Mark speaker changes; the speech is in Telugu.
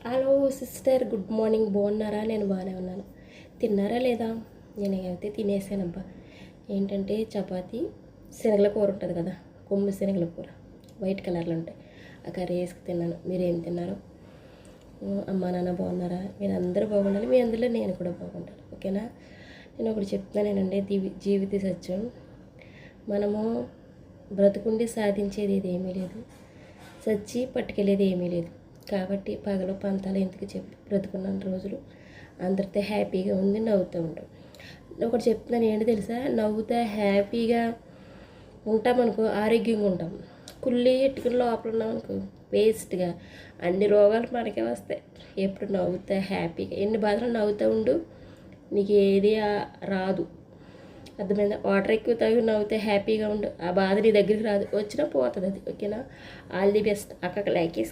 Speaker 1: Hello sister, good morning. బాగున్నారా? నేను బాగానే ఉన్నాను. తిన్నారా లేదా? నేనైతే తినేసానబ్బా. ఏంటంటే చపాతి, శనగల కూర ఉంటుంది కదా, కొమ్ము శనగల కూర, వైట్ కలర్లో ఉంటాయి. ఆ కర్రీ వేసుకు తిన్నాను. మీరేం తిన్నారు? అమ్మా నాన్న బాగున్నారా? మీరు అందరూ బాగుండాలి. మీ అందులో నేను కూడా బాగుంటాను. ఓకేనా? నేను ఒకటి చెప్తానేనండి, జీవిత సత్యం. మనము బ్రతుకుండి సాధించేది ఇది ఏమీ లేదు, సచ్చి పట్టుకెళ్ళేది ఏమీ లేదు. కాబట్టి పగలు పంతాలు ఎందుకు చెప్పి బ్రతుకున్న రోజులు అందరితో హ్యాపీగా ఉంది, నవ్వుతూ ఉంటాం. ఒకటి చెప్తున్నాను, ఏంటి తెలుసా? నవ్వుతా హ్యాపీగా ఉంటామనుకో ఆరోగ్యంగా ఉంటాం. కుళ్ళి ఎట్టుకుని లోపల ఉన్నామనుకో వేస్ట్గా అన్ని రోగాలు మనకే వస్తాయి. ఎప్పుడు నవ్వుతా హ్యాపీగా, ఎన్ని బాధలు నవ్వుతూ ఉండు, నీకు ఏది రాదు. అర్థమైందా? వాటర్ ఎక్కువ తాగి నవ్వుతే హ్యాపీగా ఉండు, ఆ బాధ నీ దగ్గరికి రాదు, వచ్చినా పోతుంది అది. ఓకేనా? All the best. అక్కడికి లైక్ వేసుకో.